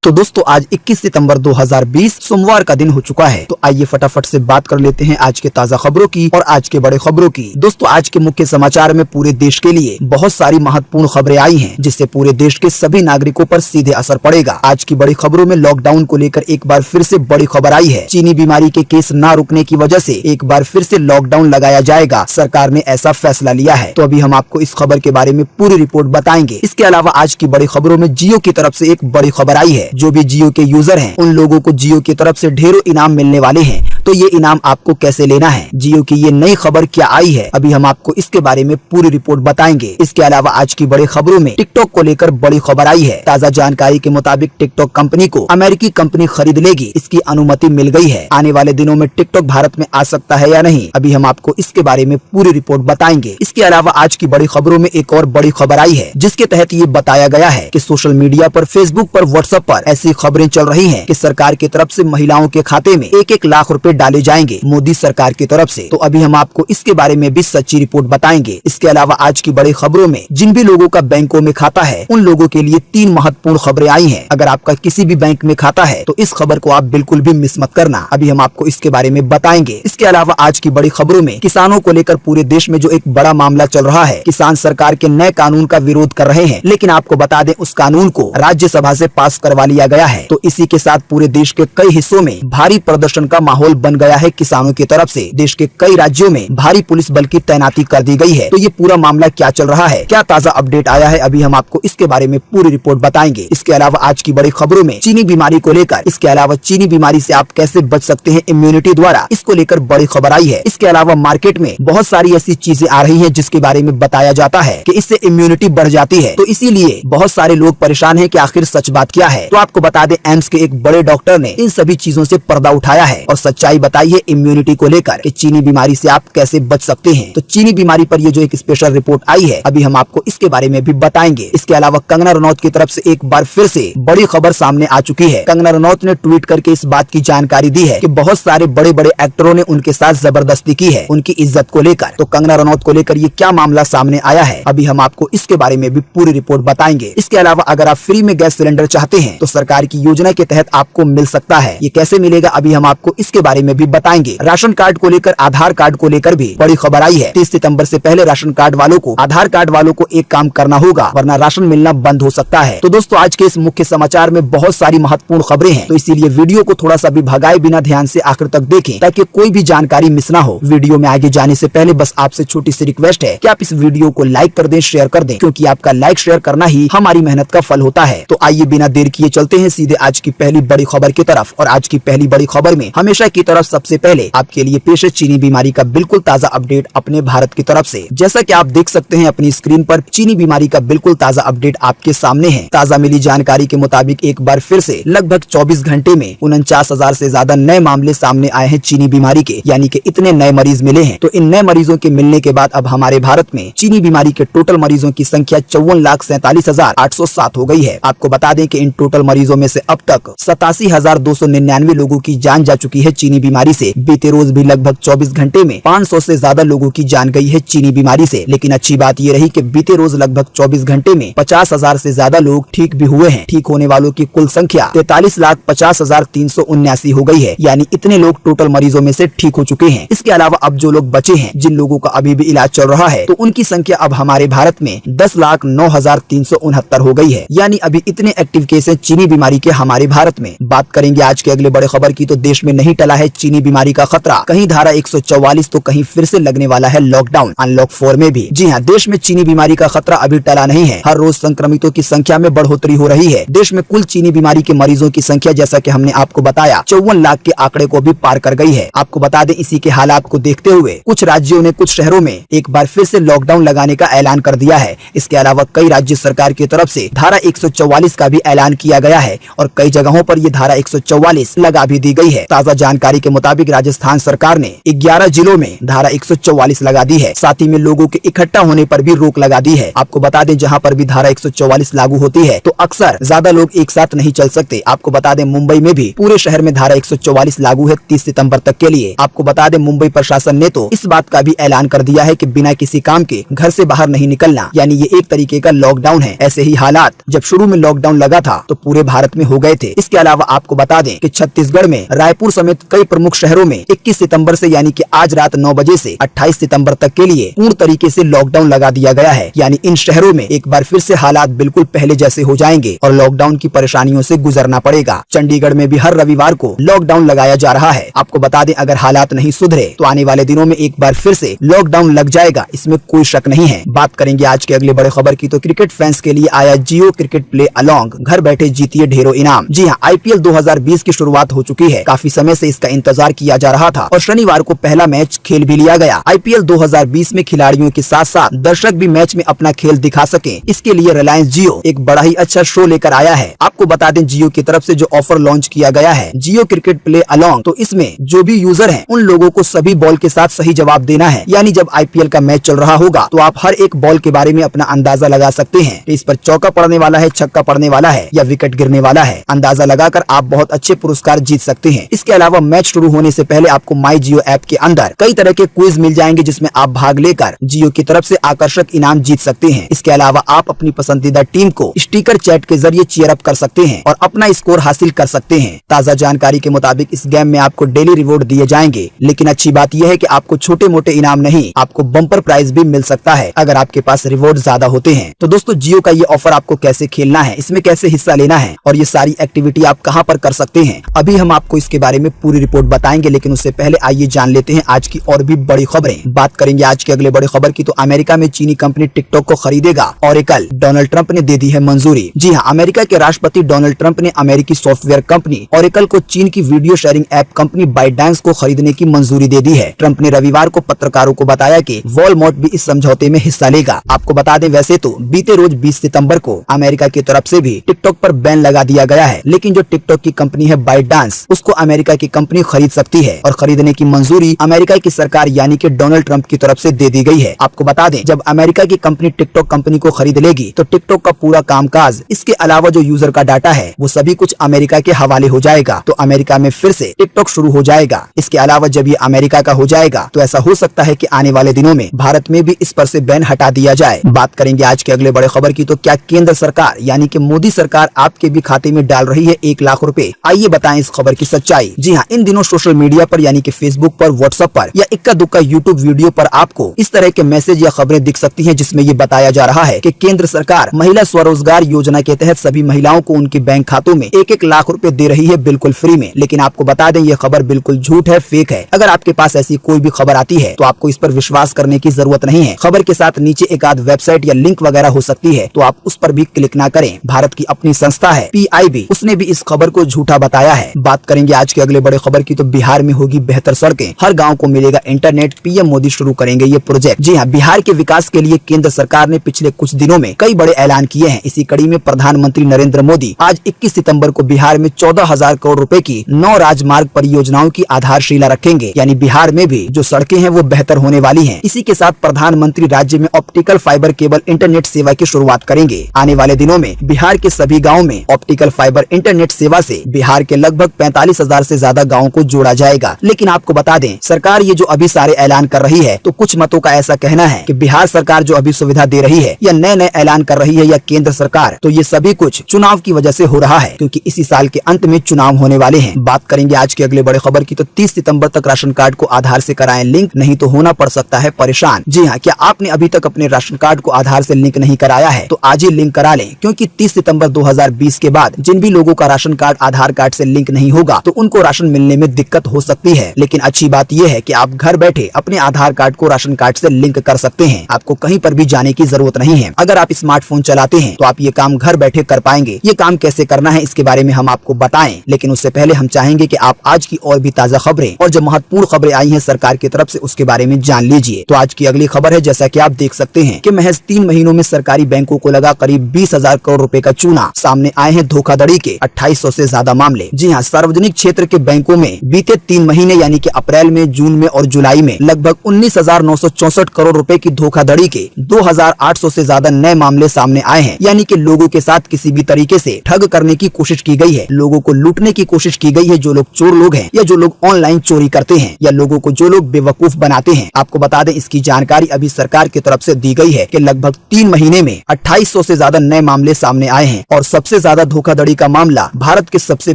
तो दोस्तों आज 21 सितंबर 2020 सोमवार का दिन हो चुका है। तो आइए फटाफट से बात कर लेते हैं आज के ताजा खबरों की और आज के बड़े खबरों की। दोस्तों आज के मुख्य समाचार में पूरे देश के लिए बहुत सारी महत्वपूर्ण खबरें आई हैं, जिससे पूरे देश के सभी नागरिकों पर सीधे असर पड़ेगा। आज की बड़ी खबरों में लॉकडाउन को लेकर एक बार फिर से बड़ी खबर आई है। चीनी बीमारी के केस न रुकने की वजह से एक बार फिर से लॉकडाउन लगाया जाएगा, सरकार ने ऐसा फैसला लिया है। तो अभी हम आपको इस खबर के बारे में पूरी रिपोर्ट बताएंगे। इसके अलावा आज की बड़ी खबरों में जियो की तरफ से एक बड़ी खबर आई है। जो भी जियो के यूजर हैं, उन लोगों को जियो की तरफ से ढेरों इनाम मिलने वाले हैं। तो ये इनाम आपको कैसे लेना है, जियो की ये नई खबर क्या आई है, अभी हम आपको इसके बारे में पूरी रिपोर्ट बताएंगे। इसके अलावा आज की बड़ी खबरों में टिकटॉक को लेकर बड़ी खबर आई है। ताजा जानकारी के मुताबिक टिकटॉक कंपनी को अमेरिकी कंपनी खरीद लेगी, इसकी अनुमति मिल गई है। आने वाले दिनों में टिकटॉक भारत में आ सकता है या नहीं, अभी हम आपको इसके बारे में पूरी रिपोर्ट बताएंगे। इसके अलावा आज की बड़ी खबरों में एक और बड़ी खबर आई है, जिसके तहत ये बताया गया है कि सोशल मीडिया पर, फेसबुक पर, व्हाट्सएप पर ऐसी खबरें चल रही हैं कि सरकार की तरफ से महिलाओं के खाते में 1-1 लाख रुपए डाले जाएंगे मोदी सरकार की तरफ से। तो अभी हम आपको इसके बारे में भी सच्ची रिपोर्ट बताएंगे। इसके अलावा आज की बड़ी खबरों में जिन भी लोगों का बैंकों में खाता है, उन लोगों के लिए 3 महत्वपूर्ण खबरें आई हैं। अगर आपका किसी भी बैंक में खाता है तो इस खबर को आप बिल्कुल भी मिस मत करना, अभी हम आपको इसके बारे में बताएंगे। इसके अलावा आज की बड़ी खबरों में किसानों को लेकर पूरे देश में जो एक बड़ा मामला चल रहा है, किसान सरकार के नए कानून का विरोध कर रहे हैं, लेकिन आपको बता दें उस कानून को राज्यसभा से पास करवा लिया गया है। तो इसी के साथ पूरे देश के कई हिस्सों में भारी प्रदर्शन का माहौल बन गया है किसानों की तरफ से। देश के कई राज्यों में भारी पुलिस बल की तैनाती कर दी गई है। तो ये पूरा मामला क्या चल रहा है, क्या ताजा अपडेट आया है, अभी हम आपको इसके बारे में पूरी रिपोर्ट बताएंगे। इसके अलावा आज की बड़ी खबरों में चीनी बीमारी को लेकर, इसके अलावा चीनी बीमारी से आप कैसे बच सकते हैं इम्यूनिटी द्वारा, इसको लेकर बड़ी खबर आई है। इसके अलावा मार्केट में बहुत सारी ऐसी चीजें आ रही है जिसके बारे में बताया जाता है कि इससे इम्यूनिटी बढ़ जाती है। तो इसीलिए बहुत सारे लोग परेशान है कि आखिर सच बात क्या है। तो आपको बता दें एम्स के एक बड़े डॉक्टर ने इन सभी चीजों से पर्दा उठाया है और सच्चाई बताई है इम्यूनिटी को लेकर कि चीनी बीमारी से आप कैसे बच सकते हैं। तो चीनी बीमारी पर ये जो एक स्पेशल रिपोर्ट आई है, अभी हम आपको इसके बारे में भी बताएंगे। इसके अलावा कंगना रनौत की तरफ से एक बार फिर से बड़ी खबर सामने आ चुकी है। कंगना रनौत ने ट्वीट करके इस बात की जानकारी दी है कि बहुत सारे बड़े बड़े एक्टरों ने उनके साथ जबरदस्ती की है उनकी इज्जत को लेकर। तो कंगना रनौत को लेकर ये क्या मामला सामने आया है, अभी हम आपको इसके बारे में भी पूरी रिपोर्ट बताएंगे। इसके अलावा अगर आप फ्री में गैस सिलेंडर चाहते हैं तो सरकार की योजना के तहत आपको मिल सकता है। ये कैसे मिलेगा, अभी हम आपको इसके बारे में भी बताएंगे। राशन कार्ड को लेकर, आधार कार्ड को लेकर भी बड़ी खबर आई है। 30 सितंबर से पहले राशन कार्ड वालों को, आधार कार्ड वालों को एक काम करना होगा, वरना राशन मिलना बंद हो सकता है। तो दोस्तों आज के इस मुख्य समाचार में बहुत सारी महत्वपूर्ण खबरें हैं, तो इसीलिए वीडियो को थोड़ा सा भी भगाए बिना ध्यान से आखिर तक देखें ताकि कोई भी जानकारी मिस ना हो। वीडियो में आगे जाने से पहले बस आपसे छोटी सी रिक्वेस्ट है कि आप इस वीडियो को लाइक कर दें, शेयर कर दें, क्योंकि आपका लाइक शेयर करना ही हमारी मेहनत का फल होता है। तो आइए बिना देर किए चलते हैं सीधे आज की पहली बड़ी खबर की तरफ। और आज की पहली बड़ी खबर में हमेशा की तरफ सबसे पहले आपके लिए पेश है चीनी बीमारी का बिल्कुल ताजा अपडेट अपने भारत की तरफ से। जैसा कि आप देख सकते हैं अपनी स्क्रीन पर, चीनी बीमारी का बिल्कुल ताजा अपडेट आपके सामने है। ताजा मिली जानकारी के मुताबिक एक बार फिर से लगभग 24 घंटे में 49,000 से ज्यादा नए मामले सामने आए हैं चीनी बीमारी के, यानी कि इतने नए मरीज मिले हैं। तो इन नए मरीजों के मिलने के बाद अब हमारे भारत में चीनी बीमारी के टोटल मरीजों की संख्या 54,47,807 हो गई है। आपको बता दें कि इन टोटल मरीजों में से अब तक 87,299 लोगों की जान जा चुकी है चीनी बीमारी से। बीते रोज भी लगभग 24 घंटे में 500 से ज्यादा लोगों की जान गई है चीनी बीमारी से। लेकिन अच्छी बात ये रही कि बीते रोज लगभग 24 घंटे में 50,000 से ज्यादा लोग ठीक भी हुए हैं। ठीक होने वालों की कुल संख्या 43,50,379 हो गई है, यानी इतने लोग टोटल मरीजों में से ठीक हो चुके हैं। इसके अलावा अब जो लोग बचे हैं, जिन लोगों का अभी भी इलाज चल रहा है, तो उनकी संख्या अब हमारे भारत में 10,09,369 हो गई है, यानी अभी इतने एक्टिव केस हैं चीनी बीमारी के हमारे भारत में। बात करेंगे आज के अगले बड़े खबर की, तो देश में नहीं टला है चीनी बीमारी का खतरा। कहीं धारा 144 तो कहीं फिर से लगने वाला है लॉकडाउन, अनलॉक 4 में भी। जी हाँ, देश में चीनी बीमारी का खतरा अभी टला नहीं है। हर रोज संक्रमितों की संख्या में बढ़ोतरी हो रही है। देश में कुल चीनी बीमारी के मरीजों की संख्या, जैसा कि हमने आपको बताया, 54 लाख के आंकड़े को भी पार कर गई है। आपको बता दें इसी के हालात को देखते हुए कुछ राज्यों ने, कुछ शहरों में एक बार फिर से लॉकडाउन लगाने का ऐलान कर दिया है। इसके अलावा कई राज्य सरकार की तरफ से धारा 144 का भी ऐलान किया गया है और कई जगहों पर ये धारा 144 लगा भी दी गई है। ताजा जानकारी जानकारी के मुताबिक राजस्थान सरकार ने 11 जिलों में धारा 144 लगा दी है। साथ ही में लोगों के इकट्ठा होने पर भी रोक लगा दी है। आपको बता दें जहां पर भी धारा 144 लागू होती है तो अक्सर ज्यादा लोग एक साथ नहीं चल सकते। आपको बता दें मुंबई में भी पूरे शहर में धारा 144 लागू है 30 सितंबर तक के लिए। आपको बता दें मुंबई प्रशासन ने तो इस बात का भी ऐलान कर दिया है कि बिना किसी काम के घर से बाहर नहीं निकलना, यानी ये एक तरीके का लॉकडाउन है। ऐसे ही हालात जब शुरू में लॉकडाउन लगा था तो पूरे भारत में हो गए थे। इसके अलावा आपको बता दें कि छत्तीसगढ़ में रायपुर समेत कई प्रमुख शहरों में 21 सितंबर से यानी कि आज रात 9 बजे से 28 सितंबर तक के लिए पूर्ण तरीके से लॉकडाउन लगा दिया गया है। यानी इन शहरों में एक बार फिर से हालात बिल्कुल पहले जैसे हो जाएंगे और लॉकडाउन की परेशानियों से गुजरना पड़ेगा। चंडीगढ़ में भी हर रविवार को लॉकडाउन लगाया जा रहा है। आपको बता दें अगर हालात नहीं सुधरे तो आने वाले दिनों में एक बार फिर से लॉकडाउन लग जाएगा, इसमें कोई शक नहीं है। बात करेंगे आज के अगले बड़े खबर की तो क्रिकेट फैंस के लिए आया जियो क्रिकेट प्ले अलोंग, घर बैठे जीतिए ढेरों इनाम। जी हाँ, IPL 2020 की शुरुआत हो चुकी है। काफी समय से इसका इंतजार किया जा रहा था और शनिवार को पहला मैच खेल भी लिया गया। IPL 2020 में खिलाड़ियों के साथ साथ दर्शक भी मैच में अपना खेल दिखा सके, इसके लिए रिलायंस जियो एक बड़ा ही अच्छा शो लेकर आया है। आपको बता दें जियो की तरफ से जो ऑफर लॉन्च किया गया है जियो क्रिकेट प्ले अलोंग, तो इसमें जो भी यूजर हैं उन लोगों को सभी बॉल के साथ सही जवाब देना है। यानी जब IPL का मैच चल रहा होगा तो आप हर एक बॉल के बारे में अपना अंदाजा लगा सकते हैं कि इस पर चौका पड़ने वाला है, छक्का पड़ने वाला है या विकेट गिरने वाला है। अंदाजा लगाकर आप बहुत अच्छे पुरस्कार जीत सकते हैं। इसके अलावा मैच शुरू होने से पहले आपको माई जियो ऐप के अंदर कई तरह के क्विज मिल जाएंगे जिसमें आप भाग लेकर जियो की तरफ से आकर्षक इनाम जीत सकते हैं। इसके अलावा आप अपनी पसंदीदा टीम को स्टिकर चैट के जरिए चीयर अप कर सकते हैं और अपना स्कोर हासिल कर सकते हैं। ताज़ा जानकारी के मुताबिक इस गेम में आपको डेली रिवॉर्ड दिए जाएंगे, लेकिन अच्छी बात यह है कि आपको छोटे मोटे इनाम नहीं, आपको बम्पर प्राइज भी मिल सकता है अगर आपके पास रिवॉर्ड ज्यादा होते हैं। तो दोस्तों जियो का ये ऑफर आपको कैसे खेलना है, इसमें कैसे हिस्सा लेना है और ये सारी एक्टिविटी आप कहां पर कर सकते हैं, अभी हम आपको इसके बारे में पूरी रिपोर्ट बताएंगे। लेकिन उससे पहले आइए जान लेते हैं आज की और भी बड़ी खबरें। बात करेंगे आज के अगले बड़े खबर की तो अमेरिका में चीनी कंपनी टिकटॉक को खरीदेगा ओरेकल, डोनाल्ड ट्रंप ने दे दी है मंजूरी। जी हाँ, अमेरिका के राष्ट्रपति डोनाल्ड ट्रंप ने अमेरिकी सॉफ्टवेयर कंपनी ओरेकल को चीन की video sharing app company ByteDance को खरीदने की मंजूरी दे दी है। ट्रंप ने रविवार को पत्रकारों को बताया कि वॉलमार्ट भी इस समझौते में हिस्सा लेगा। आपको बता दें वैसे तो बीते रोज 20 सितंबर को अमेरिका की तरफ से भी टिकटॉक पर बैन लगा दिया गया है, लेकिन जो टिकटॉक की कंपनी है बाइटडांस उसको अमेरिका की कंपनी खरीद सकती है और खरीदने की मंजूरी अमेरिका की सरकार यानी कि डोनाल्ड ट्रंप की तरफ से दे दी गई है। आपको बता दें जब अमेरिका की कंपनी टिकटॉक कंपनी को खरीद लेगी तो टिकटॉक का पूरा कामकाज, इसके अलावा जो यूजर का डाटा है वो सभी कुछ अमेरिका के हवाले हो जाएगा। तो अमेरिका में फिर से टिकटॉक शुरू हो जाएगा। इसके अलावा जब ये अमेरिका का हो जाएगा तो ऐसा हो सकता है कि आने वाले दिनों में भारत में भी इस पर से बैन हटा दिया जाए। बात करेंगे आज के अगले बड़े खबर की तो क्या केंद्र सरकार यानी कि मोदी सरकार आपके भी खाते में डाल रही है 1 लाख रुपए? आइए बताएं इस खबर की सच्चाई। जी हाँ, इन दिनों सोशल मीडिया पर यानी कि फेसबुक पर, व्हाट्सएप पर या इक्का दुक्का यूट्यूब वीडियो पर आपको इस तरह के मैसेज या खबरें दिख सकती हैं जिसमें ये बताया जा रहा है कि केंद्र सरकार महिला स्वरोजगार योजना के तहत सभी महिलाओं को उनके बैंक खातों में 1-1 लाख रुपए दे रही है बिल्कुल फ्री में। लेकिन आपको बता दें ये खबर बिल्कुल झूठ है, फेक है। अगर आपके पास ऐसी कोई भी खबर आती है तो आपको इस पर विश्वास करने की जरूरत नहीं है। खबर के साथ नीचे एक आध वेबसाइट या लिंक वगैरह हो सकती है तो आप उस पर भी क्लिक ना करें। भारत की अपनी संस्था है PIB, उसने भी इस खबर को झूठा बताया है। बात करेंगे आज के अगले बड़े खबर की तो बिहार में होगी बेहतर सड़कें, हर गाँव को मिलेगा इंटरनेट, PM मोदी शुरू करेंगे ये प्रोजेक्ट। जी हाँ, बिहार के विकास के लिए केंद्र सरकार ने पिछले कुछ दिनों में कई बड़े ऐलान किए हैं। इसी कड़ी में प्रधानमंत्री नरेंद्र मोदी आज 21 सितंबर को बिहार में 14,000 करोड़ रुपए की 9 राजमार्ग परियोजनाओं की आधारशिला रखेंगे। यानी बिहार में भी जो सड़कें हैं वो बेहतर होने वाली हैं। इसी के साथ प्रधानमंत्री राज्य में ऑप्टिकल फाइबर केबल इंटरनेट सेवा की शुरुआत करेंगे। आने वाले दिनों में बिहार के सभी गाँव में ऑप्टिकल फाइबर इंटरनेट सेवा से बिहार के लगभग 45,000 से ज्यादा गाँव को जोड़ा जाएगा। लेकिन आपको बता दें सरकार ये जो अभी सारे ऐलान कर रही है तो कुछ मतों का ऐसा कहना है कि बिहार सरकार जो अभी सुविधा दे रही है या नए नए ऐलान कर रही है या केंद्र सरकार, तो ये सभी कुछ चुनाव की वजह से हो रहा है क्योंकि इसी साल के अंत में चुनाव होने वाले हैं। बात करेंगे आज के अगले बड़े खबर की तो 30 सितंबर तक राशन कार्ड को आधार से कराएं लिंक, नहीं तो होना पड़ सकता है परेशान। जी हाँ, क्या आपने अभी तक अपने राशन कार्ड को आधार से लिंक नहीं कराया है तो आज ही लिंक करा लें, क्योंकि 30 सितंबर 2020 के बाद जिन भी लोगों का राशन कार्ड आधार कार्ड से लिंक नहीं होगा तो उनको राशन मिलने में दिक्कत हो सकती है। लेकिन अच्छी बात यह है कि आप घर बैठे अपने आधार कार्ड को राशन कार्ड से लिंक कर सकते हैं। आपको कहीं पर भी जाने की जरूरत नहीं है। अगर आप स्मार्टफोन चलाते हैं तो आप ये काम घर बैठे कर पाएंगे। ये काम कैसे करना है इसके बारे में हम आपको बताएं, लेकिन उससे पहले हम चाहेंगे कि आप आज की और भी ताजा खबरें और जो महत्वपूर्ण खबरें आई हैं सरकार की तरफ से उसके बारे में जान लीजिए। तो आज की अगली खबर है, जैसा कि आप देख सकते हैं कि महज 3 महीनों में सरकारी बैंकों को लगा करीब 20,000 करोड़ रुपए का चूना। सामने आए हैं धोखाधड़ी के 2800 से ज्यादा मामले। जी हाँ, सार्वजनिक क्षेत्र के बैंकों में बीते 3 महीने यानी कि अप्रैल में, जून में और जुलाई में लगभग 19,964 करोड़ रुपए की धोखाधड़ी के 2,800 से ज्यादा नए मामले सामने आए हैं। यानी कि लोगों के साथ किसी भी तरीके से ठग करने की कोशिश की गई है, लोगों को लूटने की कोशिश की गई है, जो लोग चोर लोग हैं या जो लोग ऑनलाइन चोरी करते हैं या लोगों को जो लोग बेवकूफ बनाते हैं। आपको बता दें, इसकी जानकारी अभी सरकार की तरफ से दी गई है कि लगभग 3 महीने में 2800 से ज्यादा नए मामले सामने आए हैं और सबसे ज्यादा धोखाधड़ी का मामला भारत के सबसे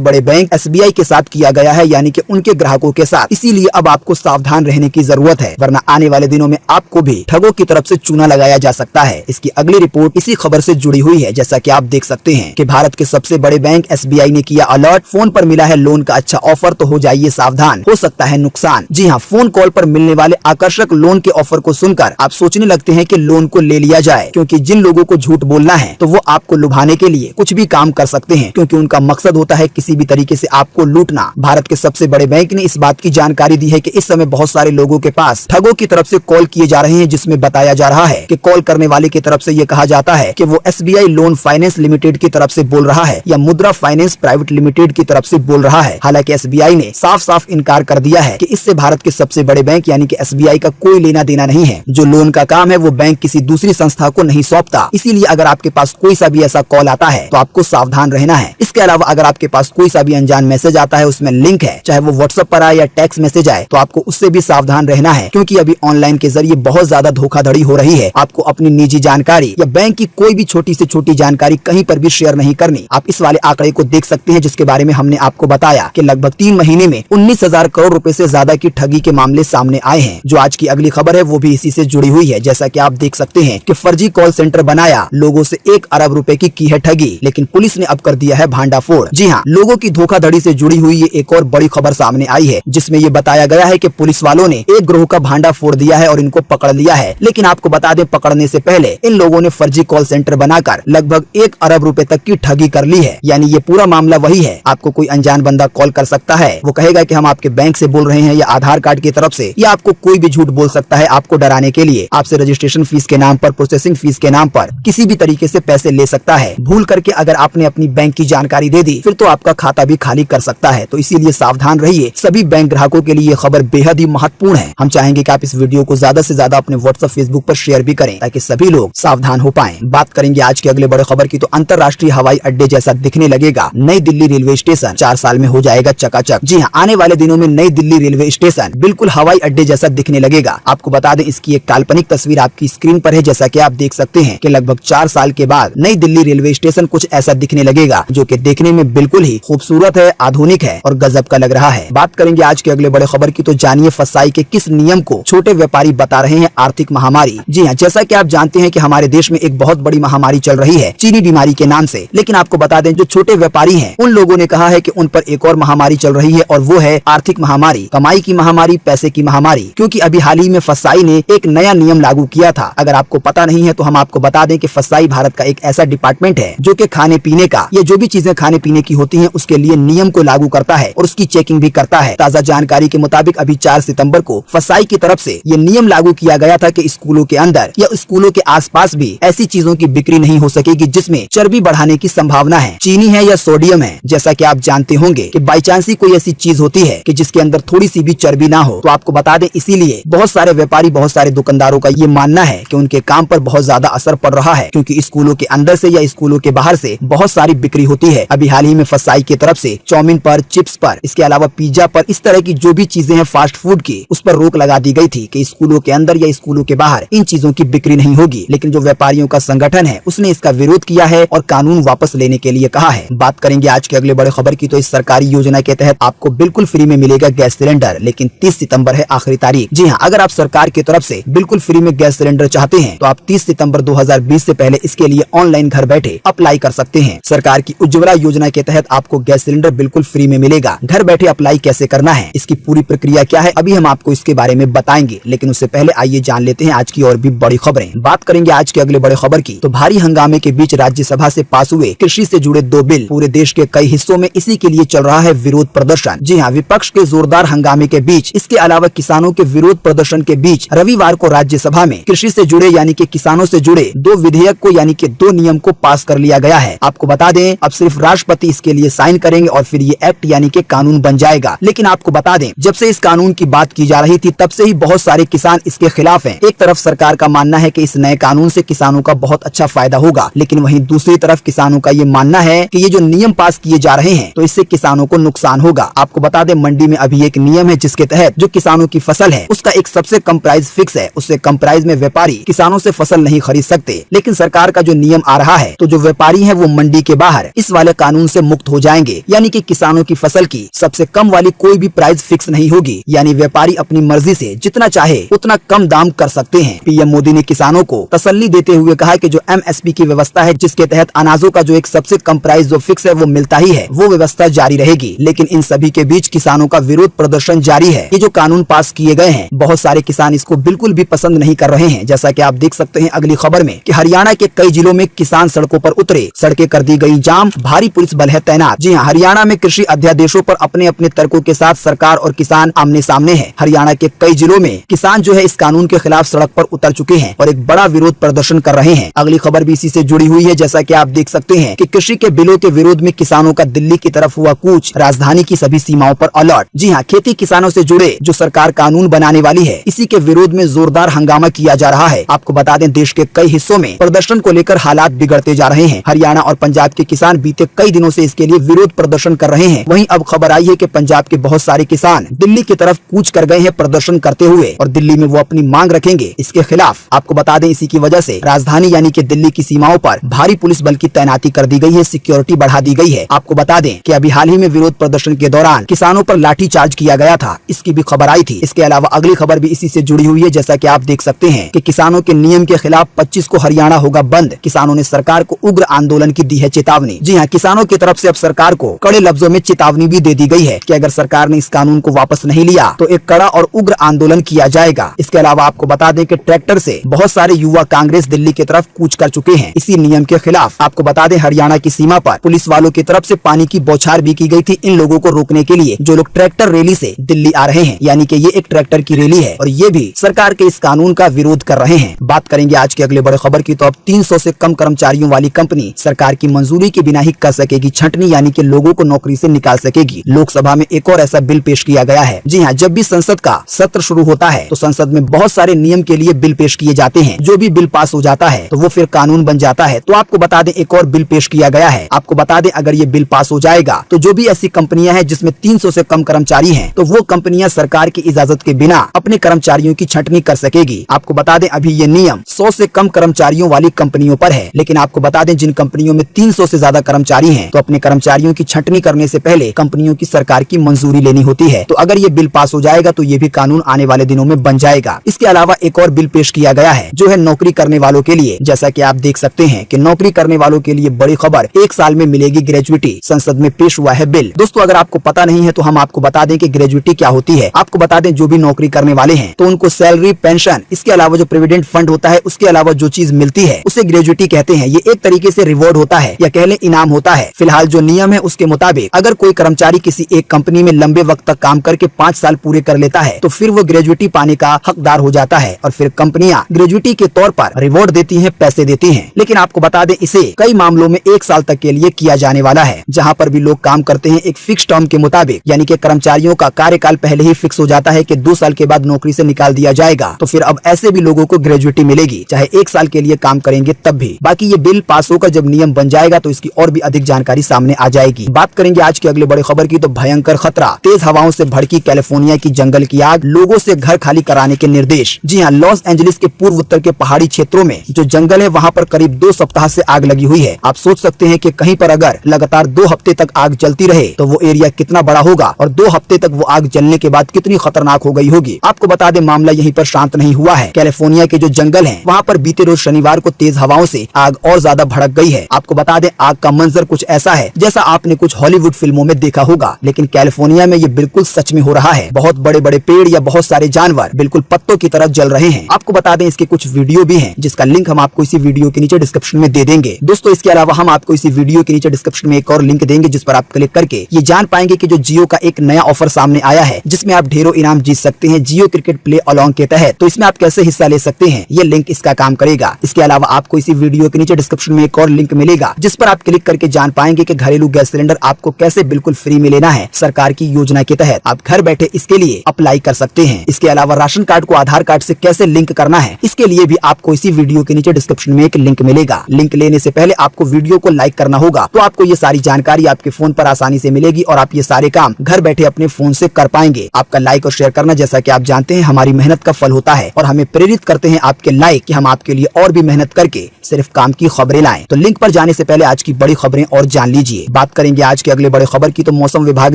बड़े बैंक SBI के साथ किया गया है, यानी कि उनके ग्राहकों के साथ। इसीलिए अब आपको सावधान रहने की जरूरत है, वरना आने वाले दिनों में आपको भी ठगों की तरफ से चूना लगाया जा सकता है। इसकी अगली रिपोर्ट इसी खबर से जुड़ी हुई है। जैसा कि आप देख सकते हैं कि भारत के सबसे बड़े बैंक SBI ने किया अलर्ट, फोन पर मिला है लोन का अच्छा ऑफर तो हो जाइए सावधान, हो सकता है नुकसान। जी हाँ, फोन कॉल पर मिलने वाले आकर्षक लोन के ऑफर को सुनकर आप सोचने लगते हैं कि लोन को ले लिया जाए, क्योंकि जिन लोगों को झूठ बोलना है तो वो आपको लुभाने के लिए कुछ भी काम कर सकते हैं, क्योंकि उनका मकसद होता है किसी भी तरीके से आपको लूटना। भारत के सबसे बड़े बैंक ने इस बात की जानकारी दी है कि इस समय बहुत सारे लोगों के पास ठगों की तरफ से कॉल किए जा रहे हैं, जिसमें बताया जा रहा है कि कॉल करने वाले की तरफ से ये कहा जाता है कि वो SBI लोन फाइनेंस लिमिटेड की तरफ से बोल रहा है या मुद्रा फाइनेंस प्राइवेट लिमिटेड की तरफ से बोल रहा है। हालांकि SBI ने साफ साफ इनकार कर दिया है कि इससे भारत के सबसे बड़े बैंक यानी कि SBI का कोई लेना देना नहीं है। जो लोन का काम है वो बैंक किसी दूसरी संस्था को नहीं सौंपता। इसीलिए अगर आपके पास कोई सा भी ऐसा कॉल आता है तो आपको सावधान रहना है। इसके अलावा अगर आपके पास कोई सा भी अनजान मैसेज आता है, उसमें लिंक है, चाहे वो व्हाट्सएप पर आए या टेक्स्ट मैसेज आए, तो आपको उससे भी सावधान रहना है, क्योंकि अभी ऑनलाइन के जरिए बहुत ज्यादा धोखाधड़ी हो रही है। आपको अपनी निजी जानकारी या बैंक की कोई भी छोटी से छोटी जानकारी कहीं पर भी शेयर नहीं करनी। आप इस वाले आंकड़े को देख सकते हैं, जिसके बारे में हमने आपको बताया कि लगभग 3 महीने में 19,000 करोड़ रुपए से ज्यादा की ठगी के मामले सामने आए हैं। जो आज की अगली खबर है वो भी इसी से जुड़ी हुई है। जैसा कि आप देख सकते हैं कि फर्जी कॉल सेंटर बनाया, लोगों से 1 अरब रुपए की है ठगी, लेकिन पुलिस ने अब कर दिया है भांडाफोड़। जी हाँ, लोगों की धोखाधड़ी से जुड़ी हुई ये एक और बड़ी खबर सामने आई है, जिसमें ये बताया गया है कि पुलिस वालों ने एक गिरोह का भांडाफोड़ दिया है और इनको पकड़ लिया है। लेकिन आपको बता दें, पकड़ने से पहले इन लोगों ने फर्जी कॉल सेंटर बनाकर लगभग 1 अरब रुपए तक की ठगी कर ली है। यानी ये पूरा मामला वही है, आपको कोई अनजान बंदा कॉल कर सकता है, वो कहेगा कि हम आपके बैंक से बोल रहे हैं या आधार कार्ड की तरफ से, या आपको कोई भी झूठ बोल सकता है आपको डराने के लिए। आपसे रजिस्ट्रेशन फीस के नाम पर, प्रोसेसिंग फीस के नाम पर किसी भी तरीके से पैसे ले सकता है। भूल करके अगर आपने अपनी बैंक की जानकारी दे दी, फिर तो आपका खाता भी खाली कर सकता है। तो इसीलिए सावधान रहिए। सभी बैंक ग्राहकों के लिए ये खबर बेहद ही महत्वपूर्ण है। हम चाहेंगे कि आप इस वीडियो को ज्यादा से ज्यादा अपने व्हाट्सएप, फेसबुक पर शेयर भी करें, ताकि सभी लोग सावधान हो पाएं। बात करेंगे आज के अगले बड़े खबर की, तो अंतर्राष्ट्रीय हवाई अड्डे जैसा दिखने लगेगा नई दिल्ली रेलवे स्टेशन। 4 साल में हो जाएगा चकाचक। जी हाँ, आने वाले दिनों में नई दिल्ली रेलवे स्टेशन बिल्कुल हवाई अड्डे जैसा दिखने लगेगा। आपको बता दें, इसकी एक काल्पनिक तस्वीर आपकी स्क्रीन पर है। जैसा कि आप देख सकते हैं कि लगभग 4 साल के बाद नई दिल्ली रेलवे स्टेशन कुछ ऐसा दिखने लगेगा, जो कि देखने में बिल्कुल ही खूबसूरत है, आधुनिक है और गजब का लग रहा है। बात करेंगे आज के अगले बड़े खबर की, तो जानिए फसाई के किस नियम को छोटे व्यापारी बता रहे हैं आर्थिक महामारी। जी हाँ, जैसा कि आप जानते हैं कि हमारे देश में एक बहुत बड़ी महामारी चल रही है चीनी बीमारी के नाम से। लेकिन आपको बता दें, जो छोटे व्यापारी हैं, उन लोगों ने कहा है कि उन पर एक और महामारी चल रही है, और वो है आर्थिक महामारी, कमाई की महामारी, पैसे की महामारी। क्योंकि अभी हाल ही में फसाई ने एक नया नियम लागू किया था। अगर आपको पता नहीं है तो हम आपको बता दें कि फसाई भारत का एक ऐसा डिपार्टमेंट है जो कि खाने पीने का, ये जो भी चीजें खाने पीने की होती हैं, उसके लिए नियम को लागू करता है और उसकी चेकिंग भी करता है। ताजा जानकारी के मुताबिक अभी 4 सितंबर को फसाई की तरफ से ये नियम लागू किया गया था कि स्कूलों के अंदर या स्कूलों के आसपास भी ऐसी चीजों की बिक्री नहीं हो सकेगी जिसमें चर्बी बढ़ाने की संभावना है, चीनी है या सोडियम है। जैसा कि आप जानते होंगे कि बाई चांस ही कोई ऐसी चीज होती है कि जिसके अंदर थोड़ी सी भी चर्बी ना हो, तो आपको बता दें, इसीलिए बहुत सारे व्यापारी, बहुत सारे दुकानदारों का ये मानना है कि उनके काम पर बहुत ज्यादा असर पड़ रहा है, क्योंकि स्कूलों के अंदर से या स्कूलों के बाहर से बहुत सारी बिक्री होती है। अभी हाल ही में फसाई की तरफ से चाउमीन पर, चिप्स पर, इसके अलावा पिज्जा पर, इस तरह की जो भी चीजें हैं फास्ट फूड की, उस पर रोक लगा दी गई थी कि स्कूलों के अंदर या स्कूलों के बाहर इन चीजों की बिक्री नहीं होगी। लेकिन जो व्यापारियों का संगठन है उसने इसका विरोध किया है और कानून वापस लेने के लिए कहा है। बात करेंगे आज के अगले बड़े खबर की, तो इस सरकारी योजना के तहत आपको बिल्कुल फ्री में मिलेगा गैस सिलेंडर, लेकिन 30 सितंबर है आखिरी तारीख। जी हाँ, अगर आप सरकार की तरफ से बिल्कुल फ्री में गैस सिलेंडर चाहते हैं तो आप 30 सितंबर 2020 से पहले इसके लिए ऑनलाइन घर बैठे अप्लाई कर सकते हैं। सरकार की उज्ज्वला योजना के तहत आपको गैस सिलेंडर बिल्कुल फ्री में मिलेगा। घर बैठे अप्लाई कैसे करना है, इसकी पूरी प्रक्रिया क्या है, अभी हम आपको इसके बारे में बताएंगे। लेकिन उससे पहले आइए जान लेते हैं आज की और भी बड़ी खबरें। बात करेंगे आज के अगले बड़े खबर की, तो भारी हंगामे के बीच राज्यसभा से पास हुए कृषि से जुड़े 2 बिल। पूरे देश के कई हिस्सों में इसी के लिए चल रहा है विरोध प्रदर्शन। जी हाँ, विपक्ष के जोरदार हंगामे के बीच, इसके अलावा किसानों के विरोध प्रदर्शन के बीच रविवार को राज्यसभा में कृषि से जुड़े यानी कि किसानों से जुड़े 2 विधेयक को यानी कि 2 नियम को पास कर लिया गया है। आपको बता दें, अब सिर्फ राष्ट्रपति इसके लिए साइन करेंगे और फिर ये एक्ट यानी कि कानून कानून बन जाएगा। लेकिन आपको बता दें, जब से इस कानून की बात की जा रही थी तब से ही बहुत सारे किसान इसके खिलाफ हैं। एक तरफ सरकार का मानना है कि इस नए कानून से किसानों का बहुत अच्छा फायदा होगा, लेकिन वहीं दूसरी तरफ किसानों का ये मानना है कि ये जो नियम पास किए जा रहे हैं तो इससे किसानों को नुकसान होगा। आपको बता दें, मंडी में अभी एक नियम है जिसके तहत जो किसानों की फसल है उसका एक सबसे कम प्राइस फिक्स है, उससे कम प्राइस में व्यापारी किसानों से फसल नहीं खरीद सकते। लेकिन सरकार का जो नियम आ रहा है तो जो व्यापारी है वो मंडी के बाहर इस वाले कानून से मुक्त हो जाएंगे, यानी कि किसानों की फसल की सबसे कम वाली कोई भी प्राइस फिक्स नहीं होगी, यानी व्यापारी अपनी मर्जी से जितना चाहे उतना कम दाम कर सकते हैं। पीएम मोदी ने किसानों को तसल्ली देते हुए कहा कि जो एमएसपी की व्यवस्था है जिसके तहत अनाजों का जो एक सबसे कम प्राइस जो फिक्स है वो मिलता ही है, वो व्यवस्था जारी रहेगी। लेकिन इन सभी के बीच किसानों का विरोध प्रदर्शन जारी है। ये जो कानून पास किए गए हैं बहुत सारे किसान इसको बिल्कुल भी पसंद नहीं कर रहे हैं। जैसा कि आप देख सकते हैं अगली खबर में कि हरियाणा के कई जिलों में किसान सड़कों पर उतरे, सड़कें कर दी गई जाम, भारी पुलिस बल है तैनात। जी हाँ, हरियाणा में कृषि अध्यादेशों पर अपने अपने तर्कों के साथ सरकार और किसान आमने सामने है। हरियाणा के कई जिलों में किसान जो है इस कानून के खिलाफ सड़क पर उतर चुके हैं और एक बड़ा विरोध प्रदर्शन कर रहे हैं। अगली खबर भी इसी से जुड़ी हुई है। जैसा कि आप देख सकते हैं कि कृषि के बिलों के विरोध में किसानों का दिल्ली की तरफ हुआ कूच, राजधानी की सभी सीमाओं पर अलर्ट। जी हाँ, खेती किसानों से जुड़े जो सरकार कानून बनाने वाली है इसी के विरोध में जोरदार हंगामा किया जा रहा है। आपको बता दें, देश के कई हिस्सों में प्रदर्शन को लेकर हालात बिगड़ते जा रहे हैं। हरियाणा और पंजाब के किसान बीते कई दिनों से इसके लिए विरोध प्रदर्शन कर रहे हैं। वहीं अब खबर आई है कि पंजाब के बहुत सारे किसान दिल्ली की तरफ कूच कर गए हैं प्रदर्शन करते हुए, और दिल्ली में वो अपनी मांग रखेंगे इसके खिलाफ। आपको बता दें, इसी की वजह से राजधानी यानी कि दिल्ली की सीमाओं पर भारी पुलिस बल की तैनाती कर दी गई है, सिक्योरिटी बढ़ा दी गई है। आपको बता दें कि अभी हाल ही में विरोध प्रदर्शन के दौरान किसानों पर लाठीचार्ज किया गया था, इसकी भी खबर आई थी। इसके अलावा अगली खबर भी इसी से जुड़ी हुई है। जैसा कि आप देख सकते हैं कि किसानों के नियम के खिलाफ 25 को हरियाणा होगा बंद। किसानों ने सरकार को उग्र आंदोलन की दी है चेतावनी। जी हाँ, किसानों की तरफ से अब सरकार को कड़े लफ्जों में चेतावनी भी दे दी गई है कि अगर सरकार ने इस कानून को वापस नहीं लिया तो एक कड़ा और उग्र आंदोलन किया जाएगा। इसके अलावा आपको बता दें कि ट्रैक्टर से बहुत सारे युवा कांग्रेस दिल्ली की तरफ कूच कर चुके हैं इसी नियम के खिलाफ। आपको बता दें, हरियाणा की सीमा पर पुलिस वालों की तरफ से पानी की बौछार भी की गई थी इन लोगों को रोकने के लिए जो लोग ट्रैक्टर रैली से दिल्ली आ रहे हैं, यानी कि ये एक ट्रैक्टर की रैली है और ये भी सरकार के इस कानून का विरोध कर रहे हैं। बात करेंगे आज के अगले बड़े खबर की, तो अब 300 से कम कर्मचारियों वाली कंपनी सरकार की मंजूरी के बिना ही कर सकेगी छंटनी, यानी कि लोगों को नौकरी से निकाल सकेगी। लोकसभा में एक और ऐसा बिल पेश किया गया है। जी हाँ, जब भी संसद का सत्र शुरू होता है तो संसद में बहुत सारे नियम के लिए बिल पेश किए जाते हैं। जो भी बिल पास हो जाता है तो वो फिर कानून बन जाता है। तो आपको बता दें, एक और बिल पेश किया गया है। आपको बता दें, अगर ये बिल पास हो जाएगा तो जो भी ऐसी कंपनियां हैं जिसमें 300 से कम कर्मचारी हैं तो वो कंपनियां सरकार की इजाजत के बिना अपने कर्मचारियों की छंटनी कर सकेगी। आपको बता दें, अभी ये नियम 100 से कम कर्मचारियों वाली कंपनियों पर है, लेकिन आपको बता दें जिन कंपनियों में 300 से ज्यादा कर्मचारी हैं तो अपने कर्मचारियों की छंटनी करने से पहले कंपनियों की सरकार की मंजूरी लेनी होती है। तो अगर ये बिल पास हो जाएगा तो ये भी कानून आने वाले दिनों में बन जाएगा। इसके अलावा एक और बिल पेश किया गया है जो है नौकरी करने वालों के लिए। जैसा कि आप देख सकते हैं कि नौकरी करने वालों के लिए बड़ी खबर, 1 साल में मिलेगी ग्रेजुएटी। संसद में पेश हुआ है बिल। दोस्तों, अगर आपको पता नहीं है तो हम आपको बता दें कि ग्रेजुएटी क्या होती है। आपको बता दें, जो भी नौकरी करने वाले हैं तो उनको सैलरी, पेंशन, इसके अलावा जो प्रोविडेंट फंड होता है उसके अलावा जो चीज मिलती है उसे ग्रेजुएटी कहते हैं। ये एक तरीके से रिवॉर्ड होता है या कह लें इनाम होता है। फिलहाल जो नियम है उसके मुताबिक अगर कोई कर्मचारी किसी एक कंपनी में लंबे वक्त तक काम करके 5 साल पूरे कर लेता है तो फिर वो ग्रेजुएटी पाने का हकदार हो जाता है और फिर कंपनियां ग्रेजुएटी के तौर पर रिवॉर्ड देती हैं, पैसे देती हैं। लेकिन आपको बता दें, इसे कई मामलों में 1 साल तक के लिए किया जाने वाला है। जहां पर भी लोग काम करते हैं एक फिक्स टर्म के मुताबिक, यानी कि कर्मचारियों का कार्यकाल पहले ही फिक्स हो जाता है कि 2 साल के बाद नौकरी से निकाल दिया जाएगा, तो फिर अब ऐसे भी लोगों को ग्रेजुएटी मिलेगी चाहे 1 साल के लिए काम करेंगे तब भी। बाकी ये बिल पास होकर जब नियम बन जाएगा तो इसकी और भी अधिक जानकारी सामने आ जाएगी। बात करेंगे आज के अगले बड़े खबर की, तो भयंकर खतरा, तेज हवाओं से भड़की कैलिफोर्निया की जंगल की आग, लोगों से घर खाली कराने के निर्देश। जी हाँ, लॉस एंजलिस के पूर्व उत्तर के पहाड़ी क्षेत्रों में जो जंगल है वहाँ पर करीब 2 सप्ताह से आग लगी हुई है। आप सोच सकते हैं कि कहीं पर अगर लगातार 2 हफ्ते तक आग जलती रहे तो वो एरिया कितना बड़ा होगा और 2 हफ्ते तक वो आग जलने के बाद कितनी खतरनाक हो गई होगी। आपको बता दें, मामला यहीं पर शांत नहीं हुआ है। कैलिफोर्निया के जो जंगल हैं वहाँ पर बीते रोज शनिवार को तेज हवाओं से आग और ज्यादा भड़क गई है। आपको बता दें, आग का मंजर कुछ ऐसा है जैसा आपने कुछ हॉलीवुड फिल्मों में देखा होगा, लेकिन कैलिफोर्निया में ये बिल्कुल सच में हो रहा है। बहुत बड़े बड़े पेड़ या बहुत सारे जानवर बिल्कुल पत्तों की तरह जल रहे हैं। आपको बता दें, इसके कुछ वीडियो भी हैं जिसका लिंक हम आपको इसी वीडियो के नीचे डिस्क्रिप्शन में दे देंगे। दोस्तों, इसके अलावा हम आपको इसी वीडियो के नीचे डिस्क्रिप्शन में एक और लिंक देंगे जिस पर आप क्लिक करके ये जान पाएंगे कि जो जियो का एक नया ऑफर सामने आया है जिसमें आप ढेरों इनाम जीत सकते हैं जियो क्रिकेट प्ले अलोंग के तहत। तो इसमें आप कैसे हिस्सा ले सकते हैं, ये लिंक इसका काम करेगा। इसके अलावा आपको इसी वीडियो के नीचे डिस्क्रिप्शन में एक और लिंक मिलेगा जिस पर आप क्लिक करके जान पाएंगे कि घरेलू गैस सिलेंडर आपको कैसे बिल्कुल फ्री में लेना लेना है सरकार की योजना के तहत, आप घर बैठे इसके लिए अप्लाई कर सकते हैं। इसके अलावा राशन कार्ड को आधार कार्ड से कैसे लिंक करना है, इसके लिए भी आपको इसी वीडियो के नीचे डिस्क्रिप्शन में एक लिंक मिलेगा। लिंक लेने से पहले आपको वीडियो को लाइक करना होगा, तो आपको ये सारी जानकारी आपके फोन पर आसानी से मिलेगी और आप ये सारे काम घर बैठे अपने फोन से कर पाएंगे। आपका लाइक और शेयर करना, जैसा कि आप जानते हैं, हमारी मेहनत का फल होता है और हमें प्रेरित करते हैं आपके लाइक कि हम आपके लिए और भी मेहनत करके सिर्फ काम की खबरें लाएं। तो लिंक पर जाने से पहले आज की बड़ी खबरें और जान लीजिए। बात करेंगे आज के अगले बड़े खबर की, तो मौसम विभाग